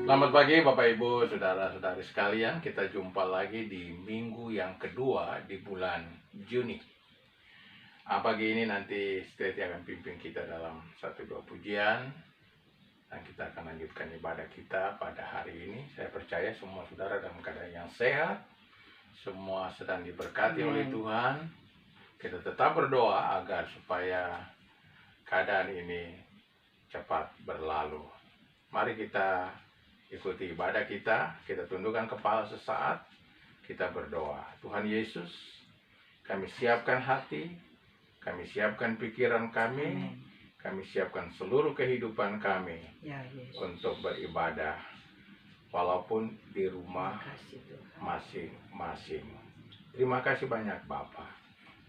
Selamat pagi Bapak Ibu, Saudara-saudari sekalian. Kita jumpa lagi di minggu yang kedua di bulan Juni. Pagi ini nanti Steti akan pimpin kita dalam 1-2 pujian. Dan kita akan lanjutkan ibadah kita pada hari ini. Saya percaya semua saudara dalam keadaan yang sehat. Semua sedang diberkati oleh Tuhan. Kita tetap berdoa agar supaya keadaan ini cepat berlalu. Mari kita ikuti ibadah kita tundukkan kepala sesaat, kita berdoa. Tuhan Yesus, kami siapkan hati, kami siapkan pikiran kami, kami siapkan seluruh kehidupan kami untuk beribadah, walaupun di rumah masing-masing. Terima kasih banyak Bapa.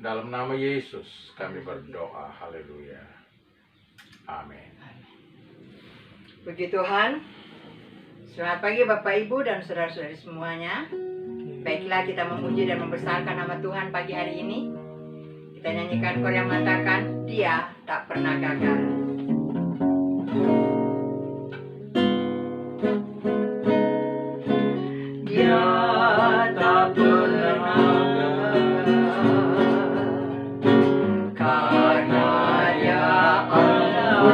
Dalam nama Yesus kami berdoa, haleluya. Amin. Puji Tuhan. Selamat pagi Bapak Ibu dan saudara-saudari semuanya. Baiklah, kita memuji dan membesarkan nama Tuhan pagi hari ini. Kita nyanyikan koor yang mengatakan Dia tak pernah gagal. Dia tak pernah gagal, karena Dia Allah.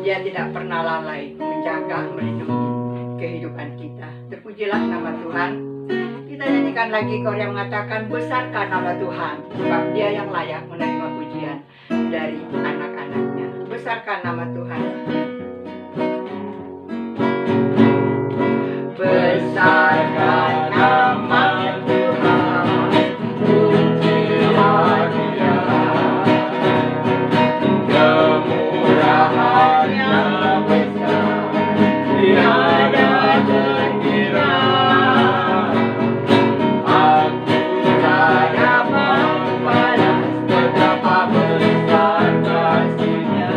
Dia tidak pernah lalai menjaga, melindungi kehidupan kita. Terpujilah nama Tuhan. Kita nyanyikan lagi koor yang mengatakan besarkan nama Tuhan, sebab Dia yang layak menerima pujian dari anak-anaknya. Besarkan nama Tuhan. Besarkan nama Tuhan, pujilah Dia, kemurahan-Nya besar, tiada terkira. Aku tak dapat membalas betapa besar kasih-Nya.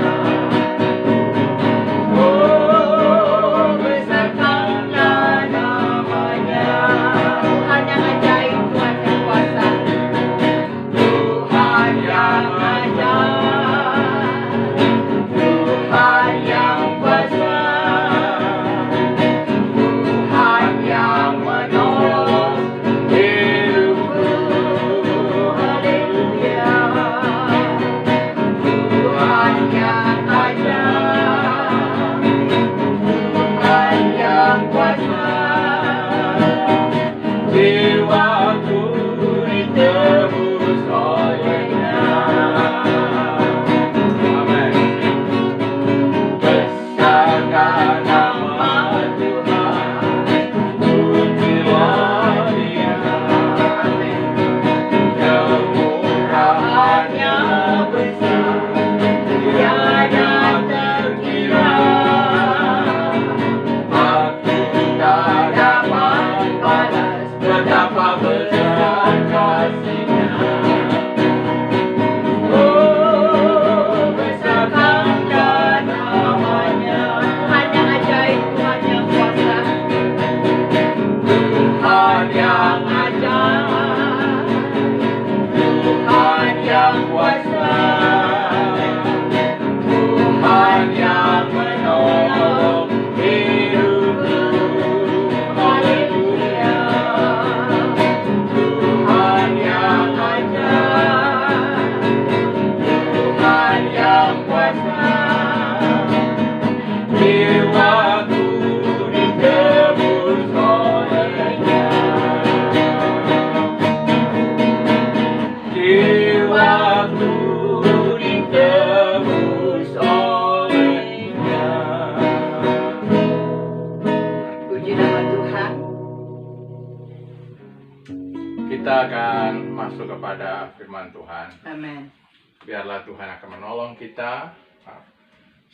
akan masuk kepada firman Tuhan. Amin. Biarlah Tuhan akan menolong kita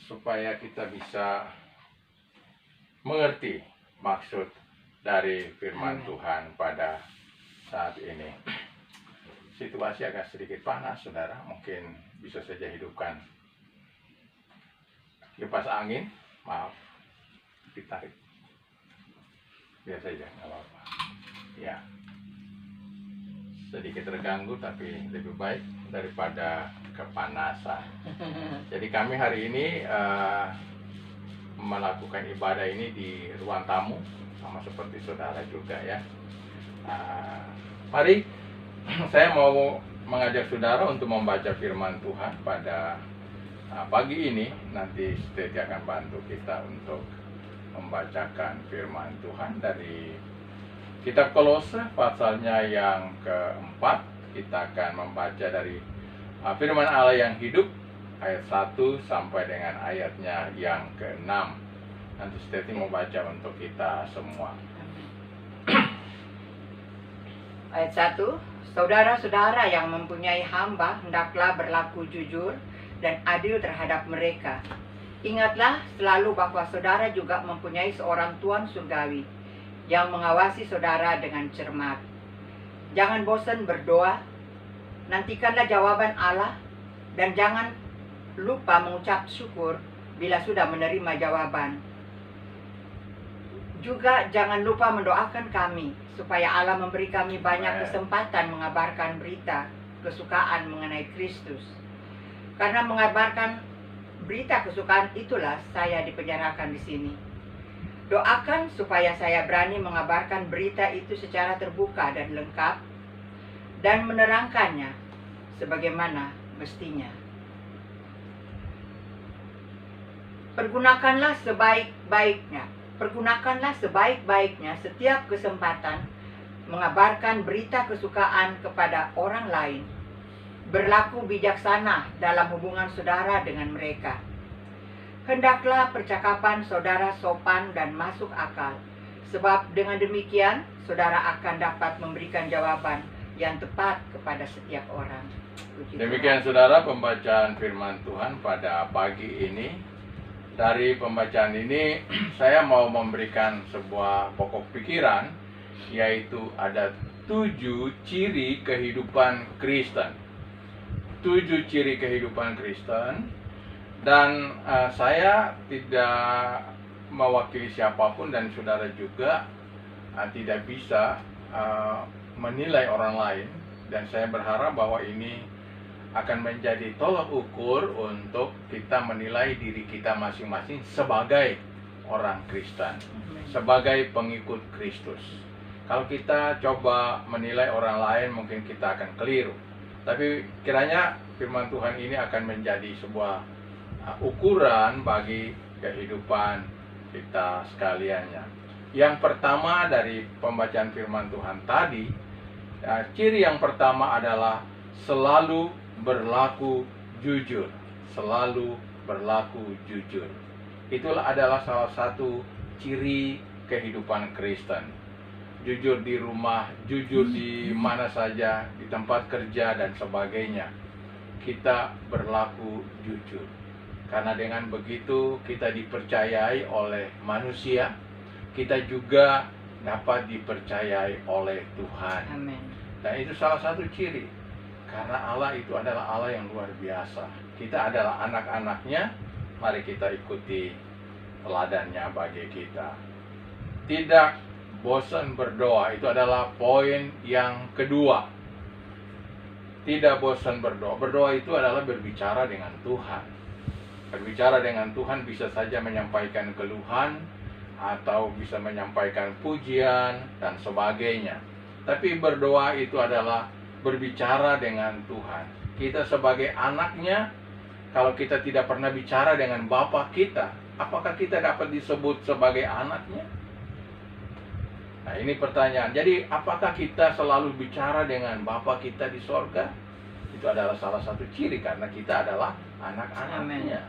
supaya kita bisa mengerti maksud dari firman Amin. Tuhan pada saat ini. Situasi agak sedikit panas, saudara. Mungkin bisa saja hidupkan kipas angin. Maaf, ditarik. Biar saja, nggak apa-apa. Ya, sedikit terganggu, tapi lebih baik daripada kepanasan. Jadi kami hari ini melakukan ibadah ini di ruang tamu, sama seperti saudara juga ya. Mari saya mau mengajak saudara untuk membaca firman Tuhan pada pagi ini. Nanti Steti akan bantu kita untuk membacakan firman Tuhan dari kitab Kolose pasalnya yang keempat. Kita akan membaca dari firman Allah yang hidup ayat 1 sampai dengan ayatnya yang ke-6. Nanti Steti mau baca untuk kita semua. Ayat 1, saudara-saudara yang mempunyai hamba hendaklah berlaku jujur dan adil terhadap mereka. Ingatlah selalu bahwa saudara juga mempunyai seorang Tuan surgawi yang mengawasi saudara dengan cermat. Jangan bosan berdoa, nantikanlah jawaban Allah, dan jangan lupa mengucap syukur bila sudah menerima jawaban. Juga jangan lupa mendoakan kami, supaya Allah memberi kami banyak kesempatan mengabarkan berita kesukaan mengenai Kristus. Karena mengabarkan berita kesukaan itulah saya dipenjarakan di sini. Doakan supaya saya berani mengabarkan berita itu secara terbuka dan lengkap, dan menerangkannya sebagaimana mestinya. Pergunakanlah sebaik-baiknya setiap kesempatan mengabarkan berita kesukaan kepada orang lain. Berlaku bijaksana dalam hubungan saudara dengan mereka. Hendaklah percakapan saudara sopan dan masuk akal, sebab dengan demikian saudara akan dapat memberikan jawaban yang tepat kepada setiap orang. Puji Demikian Tuhan. saudara pembacaan firman Tuhan pada pagi ini. Dari pembacaan ini saya mau memberikan sebuah pokok pikiran, yaitu ada 7 ciri kehidupan Kristen. 7 ciri kehidupan Kristen. Dan saya tidak mewakili siapapun, dan saudara juga tidak bisa menilai orang lain. Dan saya berharap bahwa ini akan menjadi tolak ukur untuk kita menilai diri kita masing-masing sebagai orang Kristen, sebagai pengikut Kristus. Kalau kita coba menilai orang lain, mungkin kita akan keliru. Tapi kiranya firman Tuhan ini akan menjadi sebuah ukuran bagi kehidupan kita sekaliannya. Yang pertama dari pembacaan firman Tuhan tadi, ciri yang pertama adalah selalu berlaku jujur. Selalu berlaku jujur. Itulah adalah salah satu ciri kehidupan Kristen. Jujur di rumah, jujur di mana saja, di tempat kerja dan sebagainya. Kita berlaku jujur. Karena dengan begitu kita dipercayai oleh manusia, kita juga dapat dipercayai oleh Tuhan. Amin. Dan itu salah satu ciri. Karena Allah itu adalah Allah yang luar biasa. Kita adalah anak-anaknya, mari kita ikuti teladannya bagi kita. Tidak bosan berdoa, itu adalah poin yang kedua. Tidak bosan berdoa. Berdoa itu adalah berbicara dengan Tuhan. Berbicara dengan Tuhan bisa saja menyampaikan keluhan, atau bisa menyampaikan pujian, dan sebagainya. Tapi berdoa itu adalah berbicara dengan Tuhan. Kita sebagai anaknya, kalau kita tidak pernah bicara dengan Bapa kita, apakah kita dapat disebut sebagai anaknya? Nah, ini pertanyaan. Jadi, apakah kita selalu bicara dengan Bapa kita di sorga? Itu adalah salah satu ciri, karena kita adalah anak-anaknya.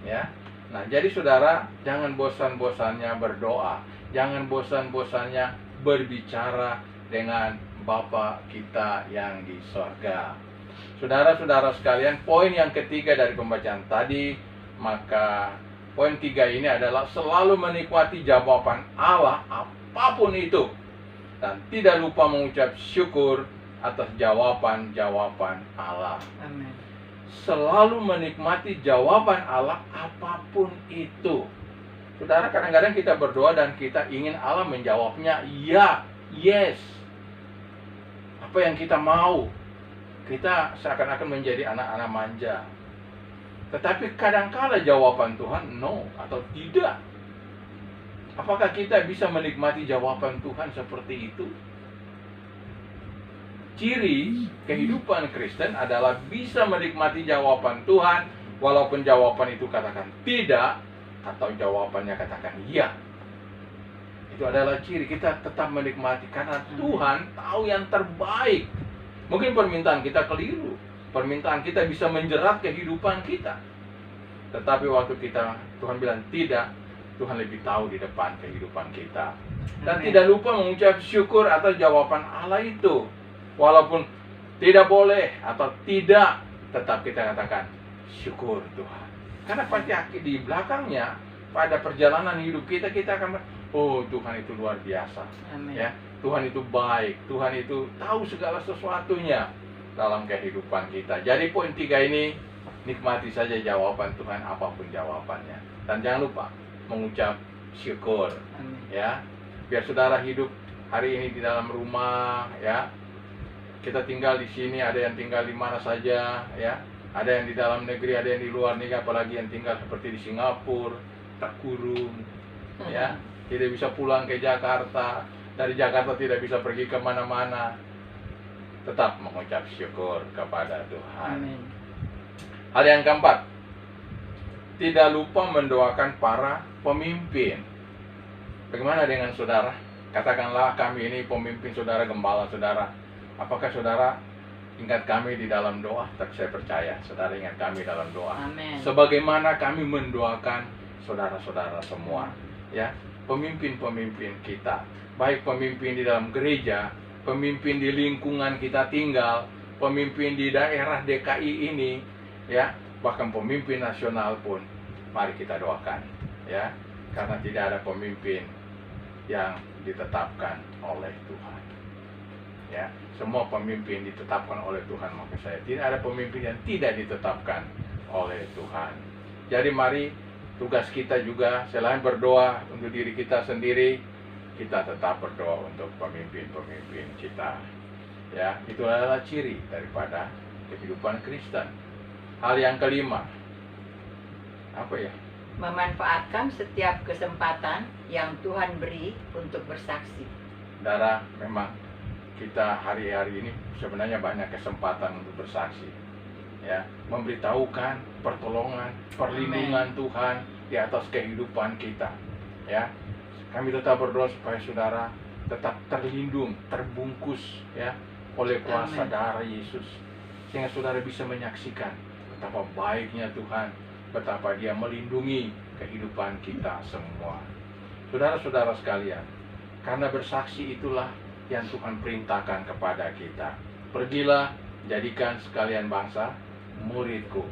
Ya. Nah, jadi saudara, jangan bosan-bosannya berdoa. Jangan bosan-bosannya berbicara dengan Bapa kita yang di sorga. Saudara-saudara sekalian, poin yang ketiga dari pembacaan tadi, maka poin 3 ini adalah selalu menikmati jawaban Allah apapun itu, dan tidak lupa mengucap syukur atas jawaban-jawaban Allah. Amin. Selalu menikmati jawaban Allah apapun itu. Saudara, kadang-kadang kita berdoa dan kita ingin Allah menjawabnya ya, yes. Apa yang kita mau. Kita seakan-akan menjadi anak-anak manja. Tetapi kadangkala jawaban Tuhan no atau tidak. Apakah kita bisa menikmati jawaban Tuhan seperti itu? Ciri kehidupan Kristen adalah bisa menikmati jawaban Tuhan, walaupun jawaban itu katakan tidak, atau jawabannya katakan iya. Itu adalah ciri kita tetap menikmati, karena Tuhan tahu yang terbaik. Mungkin permintaan kita keliru, permintaan kita bisa menjerat kehidupan kita. Tetapi waktu Tuhan bilang tidak, Tuhan lebih tahu di depan kehidupan kita. Dan Amin. tidak lupa mengucap syukur atas jawaban Allah itu. Walaupun tidak boleh atau tidak, tetap kita katakan syukur Tuhan. Karena pasti di belakangnya, pada perjalanan hidup kita akan oh, Tuhan itu luar biasa. Amin. Ya, Tuhan itu baik, Tuhan itu tahu segala sesuatunya dalam kehidupan kita. Jadi poin 3 ini, nikmati saja jawaban Tuhan apapun jawabannya. Dan jangan lupa mengucap syukur. Amin. Ya, biar saudara hidup hari ini di dalam rumah, ya. Kita tinggal di sini, ada yang tinggal di mana saja, ya. Ada yang di dalam negeri, ada yang di luar negeri, apalagi yang tinggal seperti di Singapura, terkurung, ya. Tidak bisa pulang ke Jakarta, dari Jakarta tidak bisa pergi kemana-mana. Tetap mengucap syukur kepada Tuhan. Amin. Hal yang keempat, tidak lupa mendoakan para pemimpin. Bagaimana dengan saudara? Katakanlah kami ini pemimpin saudara, gembala saudara. Apakah saudara ingat kami di dalam doa? Saya percaya saudara ingat kami dalam doa. Amin. Sebagaimana kami mendoakan saudara-saudara semua, ya, pemimpin-pemimpin kita, baik pemimpin di dalam gereja, pemimpin di lingkungan kita tinggal, pemimpin di daerah DKI ini, ya, bahkan pemimpin nasional pun, mari kita doakan, ya, karena tidak ada pemimpin yang ditetapkan oleh Tuhan, ya, semua pemimpin ditetapkan oleh Tuhan. Maka saya tidak ada pemimpin yang tidak ditetapkan oleh Tuhan. Jadi mari, tugas kita juga selain berdoa untuk diri kita sendiri, kita tetap berdoa untuk pemimpin-pemimpin kita. Ya, itu adalah ciri daripada kehidupan Kristen. Hal yang kelima, apa ya? Memanfaatkan setiap kesempatan yang Tuhan beri untuk bersaksi. Saudara, memang kita hari-hari ini sebenarnya banyak kesempatan untuk bersaksi, ya, memberitahukan pertolongan, perlindungan Tuhan di atas kehidupan kita, ya. Kami tetap berdoa supaya saudara tetap terlindung, terbungkus, ya, oleh kuasa darah Yesus, sehingga saudara bisa menyaksikan betapa baiknya Tuhan, betapa Dia melindungi kehidupan kita semua. Saudara-saudara sekalian, karena bersaksi itulah yang Tuhan perintahkan kepada kita. Pergilah, jadikan sekalian bangsa muridku.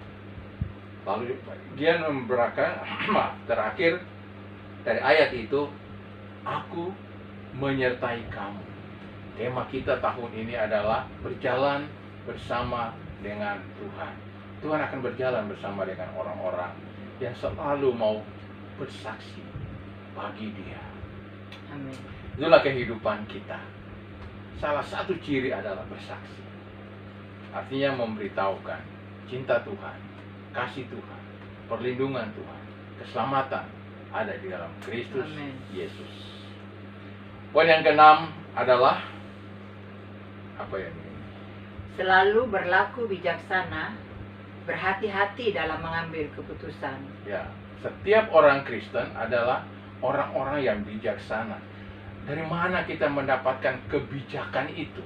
Lalu Dia memberikan terakhir dari ayat itu, aku menyertai kamu. Tema kita tahun ini adalah berjalan bersama dengan Tuhan. Tuhan akan berjalan bersama dengan orang-orang yang selalu mau bersaksi bagi Dia. Amin. Itulah kehidupan kita. Salah satu ciri adalah bersaksi. Artinya memberitahukan cinta Tuhan, kasih Tuhan, perlindungan Tuhan, keselamatan ada di dalam Kristus Yesus. Poin yang keenam adalah apa ya ini? Selalu berlaku bijaksana, berhati-hati dalam mengambil keputusan. Ya, setiap orang Kristen adalah orang-orang yang bijaksana. Dari mana kita mendapatkan kebijakan itu?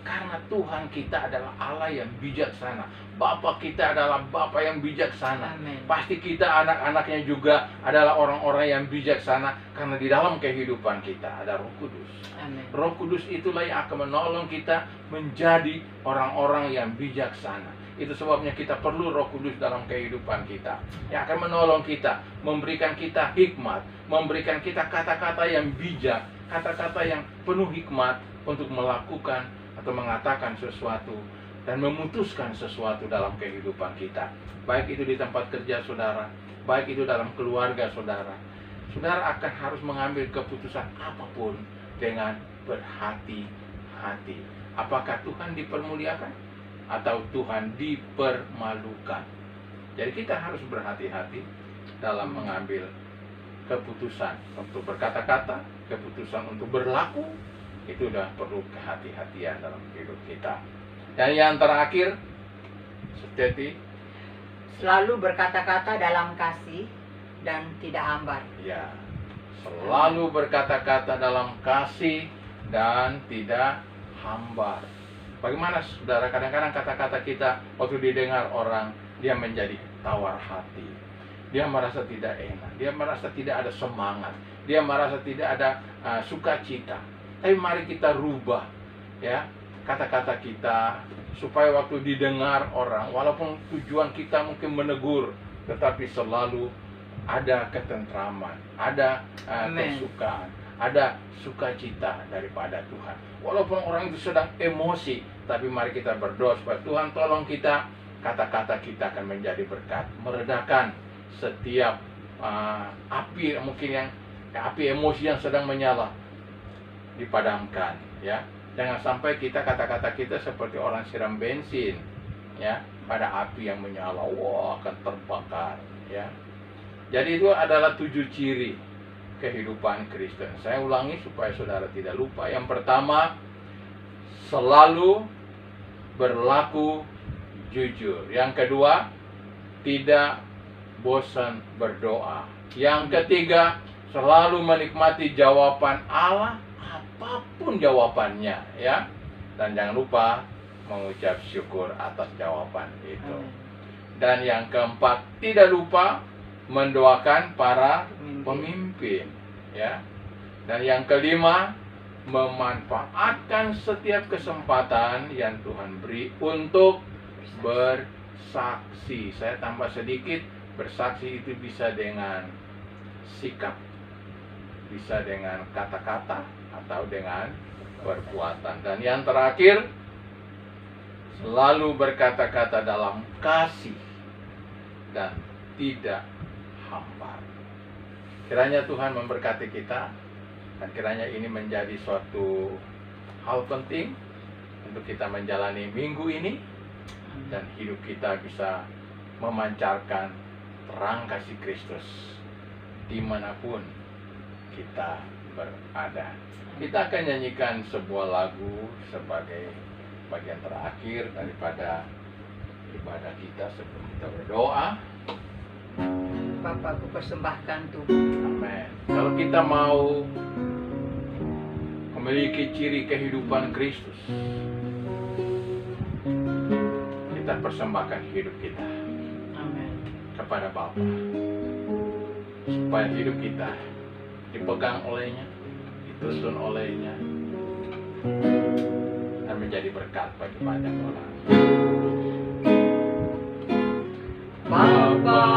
Karena Tuhan kita adalah Allah yang bijaksana. Bapa kita adalah Bapa yang bijaksana. Amin. Pasti kita anak-anaknya juga adalah orang-orang yang bijaksana. Karena di dalam kehidupan kita ada Roh Kudus. Amin. Roh Kudus itulah yang akan menolong kita menjadi orang-orang yang bijaksana. Itu sebabnya kita perlu Roh Kudus dalam kehidupan kita, yang akan menolong kita, memberikan kita hikmat, memberikan kita kata-kata yang bijak, kata-kata yang penuh hikmat untuk melakukan atau mengatakan sesuatu dan memutuskan sesuatu dalam kehidupan kita. Baik itu di tempat kerja saudara, baik itu dalam keluarga saudara. Saudara akan harus mengambil keputusan apapun dengan berhati-hati. Apakah Tuhan dipermuliakan atau Tuhan dipermalukan? Jadi kita harus berhati-hati dalam mengambil keputusan untuk berkata-kata, keputusan untuk berlaku. Itu sudah perlu kehati-hatian dalam hidup kita. Dan yang terakhir, Setiati, Selalu berkata-kata dalam kasih dan tidak hambar. ya, selalu berkata-kata dalam kasih dan tidak hambar. Bagaimana saudara, kadang-kadang kata-kata kita waktu didengar orang, dia menjadi tawar hati. Dia merasa tidak enak, dia merasa tidak ada semangat, dia merasa tidak ada sukacita. Tapi mari kita rubah ya kata-kata kita supaya waktu didengar orang, walaupun tujuan kita mungkin menegur, tetapi selalu ada ketentraman, ada kesukaan, ada sukacita daripada Tuhan. Walaupun orang itu sedang emosi, tapi mari kita berdoa supaya Tuhan tolong kita, kata-kata kita akan menjadi berkat, meredakan setiap api mungkin yang api emosi yang sedang menyala, dipadamkan ya. Jangan sampai kita kata-kata kita seperti orang siram bensin ya pada api yang menyala, wah akan terbakar ya. Jadi itu adalah 7 ciri kehidupan Kristen. Saya ulangi supaya saudara tidak lupa. Yang pertama, selalu berlaku jujur. Yang kedua, tidak bosan berdoa. Yang ketiga, selalu menikmati jawaban Allah, apapun jawabannya ya. Dan jangan lupa mengucap syukur atas jawaban itu. Dan yang keempat, tidak lupa mendoakan para pemimpin ya. Dan yang kelima, memanfaatkan setiap kesempatan yang Tuhan beri untuk bersaksi. Saya tambah sedikit, bersaksi itu bisa dengan sikap, bisa dengan kata-kata, atau dengan perbuatan. Dan yang terakhir, selalu berkata-kata dalam kasih dan tidak hambar. Kiranya Tuhan memberkati kita, dan kiranya ini menjadi suatu hal penting untuk kita menjalani minggu ini, dan hidup kita bisa memancarkan terang kasih Kristus dimanapun kita berada. Kita akan nyanyikan sebuah lagu sebagai bagian terakhir daripada ibadah kita sebelum kita berdoa. Bapa, ku persembahkan tubuh. Amin. Kalau kita mau memiliki ciri kehidupan Kristus, kita persembahkan hidup kita kepada Bapa, supaya hidup kita dipegang olehnya, dituntun olehnya, dan menjadi berkat bagi banyak orang. Bapa,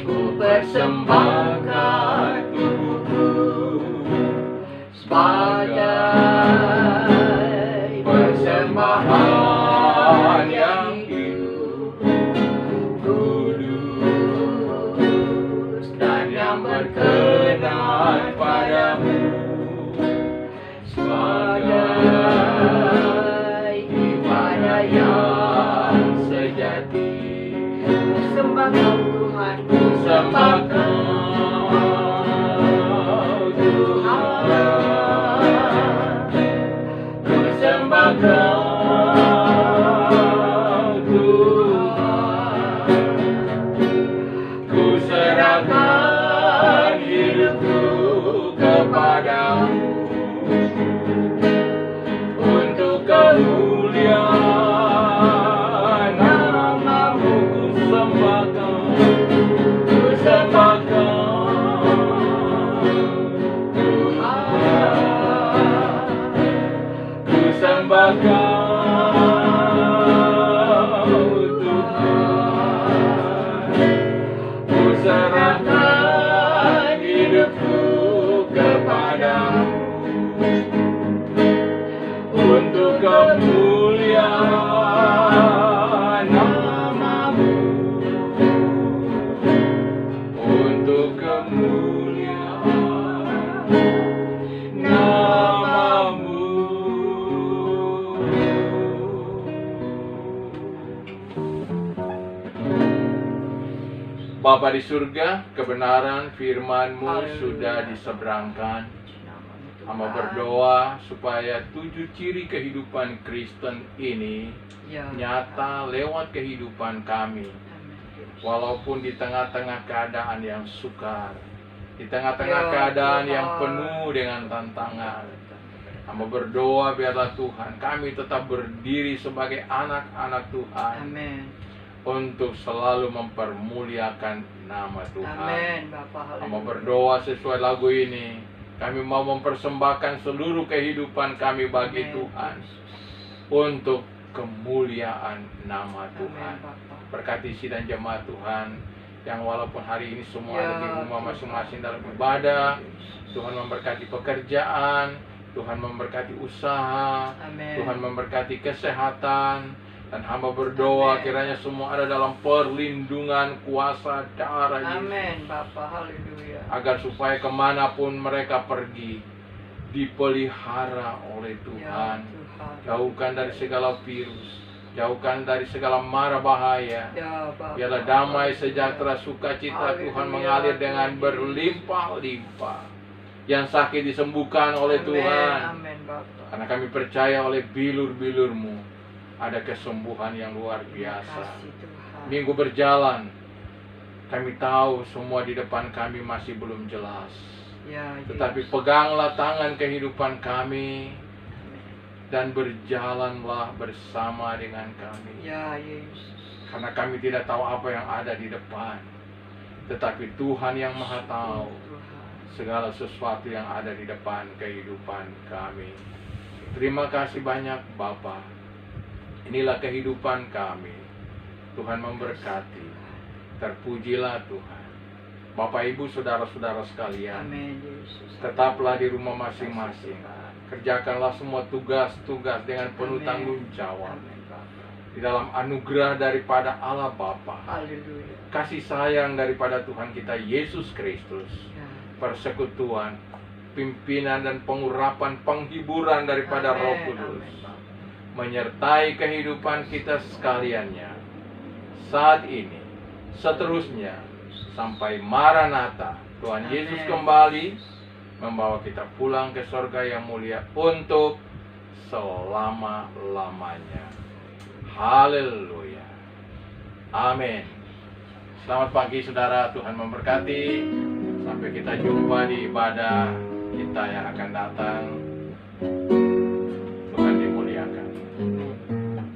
ku persembahkan tubuhku sebagai persembahan yang hidup, kudus dan yang berkenan padamu, sebagai ibadah yang sejati. Sembah Kau Tuhan, sembah Kau Tuhan, ku sembah Kau Tuhan, ku serahkan hidupku kepadamu. Engkau Tuhan. Ku serahkan hidupku kepadamu untuk kemuliaan namamu, untuk kemuliaan namamu. Bapa di surga, kebenaran firman-Mu Haleluya. sudah diseberangkan. Namamu Tuhan. Hamba berdoa supaya 7 ciri kehidupan Kristen ini Ya. nyata lewat kehidupan kami. Amin. Walaupun di tengah-tengah keadaan yang sukar, di tengah-tengah Ya, keadaan Tuhan. yang penuh dengan tantangan, hamba berdoa biarlah Tuhan kami tetap berdiri sebagai anak-anak Tuhan Amin. untuk selalu mempermuliakan nama Tuhan. Amin, Bapak. Hamba berdoa sesuai lagu ini, kami mau mempersembahkan seluruh kehidupan kami bagi Amin. Tuhan untuk kemuliaan nama Tuhan. Amin, Bapak. Berkati sidang jemaat Tuhan yang walaupun hari ini semua Ya, ada di rumah Tuhan. masing-masing dalam ibadah. Tuhan memberkati pekerjaan, Tuhan memberkati usaha, Amin. Tuhan memberkati kesehatan. Dan hamba berdoa Amin. kiranya semua ada dalam perlindungan kuasa darah Yesus. Amin, Bapak. Haleluya. Agar supaya kemanapun mereka pergi dipelihara oleh Ya, Tuhan. Tuhan. Jauhkan dari segala virus, jauhkan dari segala mara bahaya. Ya, Bapak. Biarlah damai, sejahtera, sukacita Haleluya, Tuhan mengalir dengan Tuhan. berlimpah-limpah. Yang sakit disembuhkan oleh Amin, Tuhan. Amin, Bapak. Karena kami percaya oleh bilur-bilur-Mu ada kesembuhan yang luar Terima biasa. kasih, Tuhan. Minggu berjalan, kami tahu semua di depan kami masih belum jelas. Ya, Tetapi Yesus. peganglah tangan kehidupan kami dan berjalanlah bersama dengan kami. Ya, Yesus. Karena kami tidak tahu apa yang ada di depan. Tetapi Tuhan yang Maha tahu Tuhan. segala sesuatu yang ada di depan kehidupan kami. Terima kasih banyak Bapa. Inilah kehidupan kami. Tuhan memberkati. Terpujilah Tuhan. Bapak Ibu saudara-saudara sekalian, Amin, Yesus. tetaplah di rumah masing-masing. Kerjakanlah semua tugas-tugas dengan penuh Amin. tanggung jawab. Amin, Bapak. Di dalam anugerah daripada Allah Bapa, Haleluya. kasih sayang daripada Tuhan kita Yesus Kristus, Ya. persekutuan, pimpinan dan pengurapan, penghiburan daripada Amin, Roh Kudus, amin, Bapak. menyertai kehidupan kita sekaliannya, saat ini, seterusnya, sampai Maranatha, Tuhan Amin. Yesus kembali, membawa kita pulang ke sorga yang mulia untuk selama-lamanya. Haleluya. Amin. Selamat pagi saudara, Tuhan memberkati. Sampai kita jumpa di ibadah kita yang akan datang.